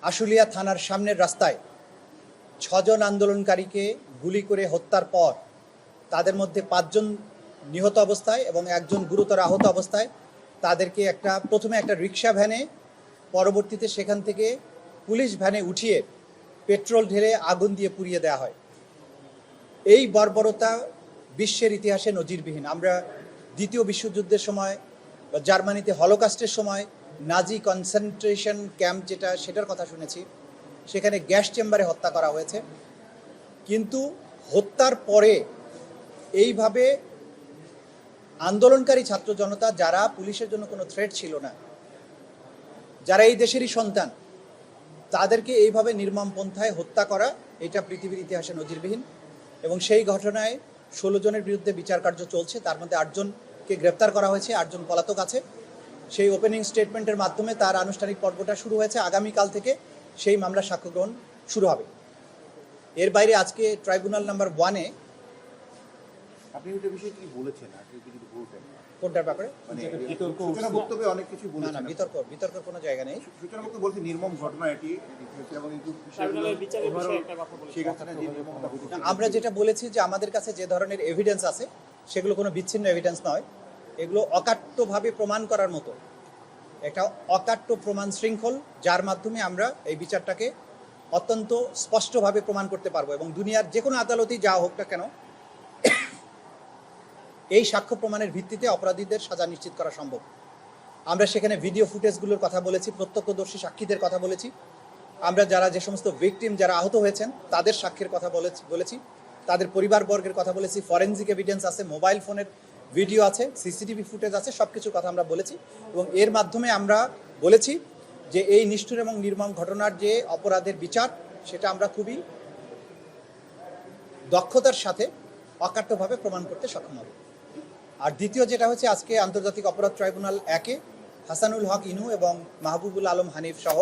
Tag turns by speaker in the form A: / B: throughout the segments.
A: আশুলিয়া থানার সামনের রাস্তায় ৬ জন আন্দোলনকারীকে গুলি করে হত্যার পর তাদের মধ্যে ৫ জন নিহত অবস্থায় এবং একজন গুরুতর আহত অবস্থায় তাদেরকে প্রথমে একটা রিক্সা ভ্যানে, পরবর্তীতে সেখান থেকে পুলিশ ভ্যানে উঠিয়ে পেট্রোল ঢেলে আগুন দিয়ে পুড়িয়ে দেওয়া হয়। এই বর্বরতা বিশ্বের ইতিহাসে নজিরবিহীন। আমরা দ্বিতীয় বিশ্বযুদ্ধের সময় বা জার্মানিতে হলোকাস্টের সময় নাজি কনসেন্ট্রেশন ক্যাম্প সেটার কথা শুনেছি, সেখানে গ্যাস চেম্বারে হত্যা করা হয়েছে। কিন্তু হত্যার পরে এইভাবে আন্দোলনকারী ছাত্র জনতা, যারা পুলিশের জন্য কোনো থ্রেট ছিল না, যারা এই দেশেরই সন্তান, তাদেরকে এইভাবে নির্মম পন্থায় হত্যা করা, এটা পৃথিবীর ইতিহাসে নজিরবিহীন। এবং সেই ঘটনায় 16 জনের বিরুদ্ধে বিচার কার্য চলছে, তার মধ্যে 8 জনকে গ্রেপ্তার করা হয়েছে, 8 জন পলাতক আছে। সেই ওপেনিং স্টেটমেন্টের মাধ্যমে তার আনুষ্ঠানিক পর্বটা শুরু হয়েছে। আগামীকাল থেকে সেই মামলার সাক্ষ্য গ্রহণ শুরু হবে। এর বাইরে আজকে ট্রাইব্যুনাল নাম্বার 1-এ
B: আপনি এটা বিষয়ে কি বলেছেন? আপনি কি কিছু বলতেন?
A: কোনটার ব্যাপারে?
B: মানে সূচনা বক্তব্যে অনেক কিছু
A: না
B: বলেছেন।
A: না, বিতর্ক কোনো জায়গা নেই।
B: সূচনা বক্তব্য বলতে নির্মম ঘটনা এটি এবং কিন্তু সেই ঘটনায় যে নির্মমতা ঘটেছে।
A: আমরা যেটা বলেছি যে আমাদের কাছে যে ধরনের এভিডেন্স আছে সেগুলো কোনো বিচ্ছিন্ন এভিডেন্স নয়, এগুলো অকাট্যভাবে প্রমাণ করার মতো একটা অকাট্য প্রমাণ শৃঙ্খল, যার মাধ্যমে আমরা এই বিচারটাকে অত্যন্ত স্পষ্টভাবে প্রমাণ করতে পারবো এবং দুনিয়ার যে কোনো আদালতেই যা হোক না কেন এই সাক্ষ্য প্রমাণের ভিত্তিতে অপরাধীদের সাজা নিশ্চিত করা সম্ভব। আমরা সেখানে ভিডিও ফুটেজগুলোর কথা বলেছি, প্রত্যক্ষদর্শী সাক্ষীদের কথা বলেছি, আমরা যে সমস্ত ভিকটিম যারা আহত হয়েছেন তাদের সাক্ষ্যের কথা বলেছি, তাদের পরিবারবর্গের কথা বলেছি, ফরেনজিক এভিডেন্স আছে, মোবাইল ফোনের ভিডিও আছে, সিসিটিভি ফুটেজ আছে, সব কিছুর কথা আমরা বলেছি। এবং এর মাধ্যমে আমরা বলেছি যে এই নিষ্ঠুর এবং নির্মম ঘটনার যে অপরাধের বিচার, সেটা আমরা খুবই দক্ষতার সাথে অকাট্যভাবে প্রমাণ করতে সক্ষম হব। আর দ্বিতীয় যেটা হচ্ছে, আজকে আন্তর্জাতিক অপরাধ ট্রাইব্যুনাল 1-এ হাসানুল হক ইনু এবং মাহবুবুল আলম হানিফ সহ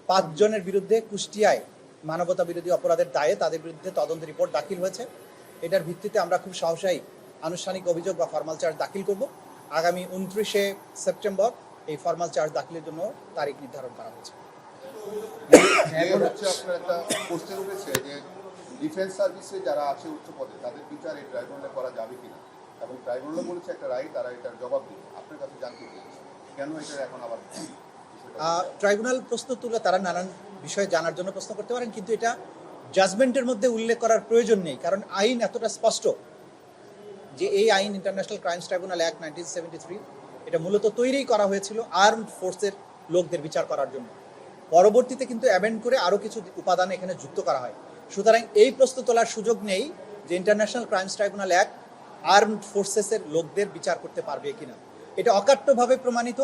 A: 5 জনের বিরুদ্ধে কুষ্টিয়ায় মানবতা বিরোধী অপরাধের দায়ে তাদের বিরুদ্ধে তদন্ত রিপোর্ট দাখিল হয়েছে। এটার ভিত্তিতে আমরা খুব সহসাই আনুষ্ঠানিক অভিযোগ বা ফর্মাল চার্জ দাখিল করব। আগামী 29শে সেপ্টেম্বর এই ফর্মাল চার্জ দাখিলের জন্য তারিখ নির্ধারণ করা হয়েছে।
C: এখন হচ্ছে আপনার একটা পোস্টে উঠেছে যে ডিফেন্স সার্ভিসে যারা আছে উচ্চ পদে তাদের বিচার এই ট্রাইব্যুনালে করা যাবে কিনা, এবং ট্রাইব্যুনাল বলেছে একটা রায়, তারা এটার জবাব দিবে। আপনার কাছে জানতে চেয়েছি কেন এটা এখন আবার
A: ট্রাইব্যুনাল প্রশ্ন তুলে তারা নানান বিষয়ে জানার জন্য প্রশ্ন করতে পারেন, কিন্তু এটা জাজমেন্টের মধ্যে উল্লেখ করার প্রয়োজন নেই, কারণ আইন এতটা স্পষ্ট যে এই আইন ইন্টারন্যাশনাল ক্রাইমস ট্রাইব্যুনাল অ্যাক্ট 1973 এটা মূলত তৈরি করা হয়েছিল আর্মড ফোর্সের লোকদের বিচার করার জন্য। পরবর্তীতে কিন্তু অ্যামেন্ড করে আরও কিছু উপাদান এখানে যুক্ত করা হয়। সুতরাং এই প্রশ্ন তোলার সুযোগ নেই যে international crimes tribunal act armed ফোর্সেসের লোকদের বিচার করতে পারবে কিনা। এটা অকাট্যভাবে প্রমাণিত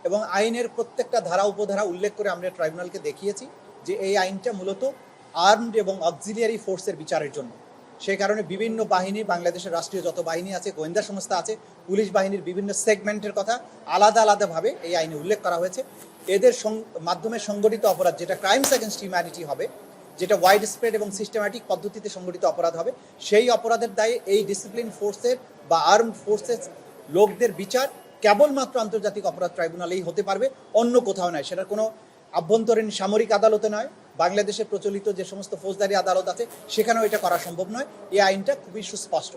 A: এবং আইনের প্রত্যেকটা ধারা উপধারা উল্লেখ করে আমরা ট্রাইব্যুনালকে দেখিয়েছি যে এই আইনটা মূলত আর্মড এবং অক্সিলিয়ারি ফোর্সের বিচারের জন্য। সেই কারণে বিভিন্ন বাহিনী, বাংলাদেশের রাষ্ট্রীয় যত বাহিনী আছে, গোয়েন্দা সংস্থা আছে, পুলিশ বাহিনীর বিভিন্ন সেগমেন্টের কথা আলাদা আলাদাভাবে এই আইনে উল্লেখ করা হয়েছে। এদের মাধ্যমে সংগঠিত অপরাধ, যেটা ক্রাইমস এগেনস্ট হিউম্যানিটি হবে, যেটা ওয়াইড স্প্রেড এবং সিস্টেম্যাটিক পদ্ধতিতে সংগঠিত অপরাধ হবে, সেই অপরাধের দায়ে এই ডিসিপ্লিন ফোর্সের বা আর্মড ফোর্সের লোকদের বিচার কেবলমাত্র আন্তর্জাতিক অপরাধ ট্রাইব্যুনালেই হতে পারবে, অন্য কোথাও নয়। সেটার কোনো আভ্যন্তরীণ সামরিক আদালতে নয়, বাংলাদেশের প্রচলিত যে সমস্ত ফৌজদারি আদালত আছে সেখানেও এটা করা সম্ভব নয়। এই আইনটা খুবই সুস্পষ্ট।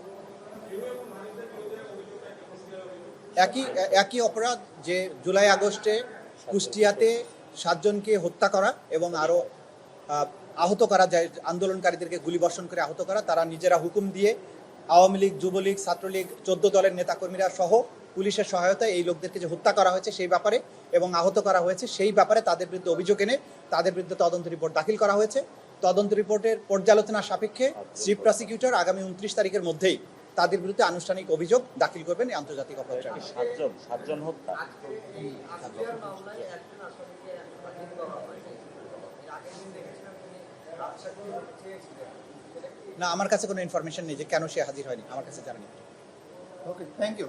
A: একই অপরাধ যে জুলাই আগস্টে কুষ্টিয়াতে 7 জনকে হত্যা করা এবং আরও আহত করা যায়, আন্দোলনকারীদেরকে গুলিবর্ষণ করে আহত করা, তারা নিজেরা হুকুম দিয়ে আওয়ামী লীগ, যুবলীগ, ছাত্রলীগ 14 দলের নেতাকর্মীরা সহ পুলিশের সহায়তায় এই লোকদেরকে যে হত্যা করা হয়েছে সেই ব্যাপারে এবং আহত করা হয়েছে সেই ব্যাপারে তাদের বিরুদ্ধে অভিযোগ এনে তাদের বিরুদ্ধে তদন্ত রিপোর্ট দাখিল করা হয়েছে। তদন্ত রিপোর্টের পর্যালোচনা সাপেক্ষে চিফ প্রসিকিউটর আগামী 29 তারিখের মধ্যেই তাদের বিরুদ্ধে আনুষ্ঠানিক অভিযোগ দাখিল করবেন এই আন্তর্জাতিক অপরাধ ট্রাইব্যুনালে।
D: 7 জন হত্যা।
A: না, আমার কাছে কোনো ইনফরমেশন নেই যে কেন সে হাজির হয়নি, আমার কাছে জানা নেই।
C: ওকে, থ্যাংক ইউ।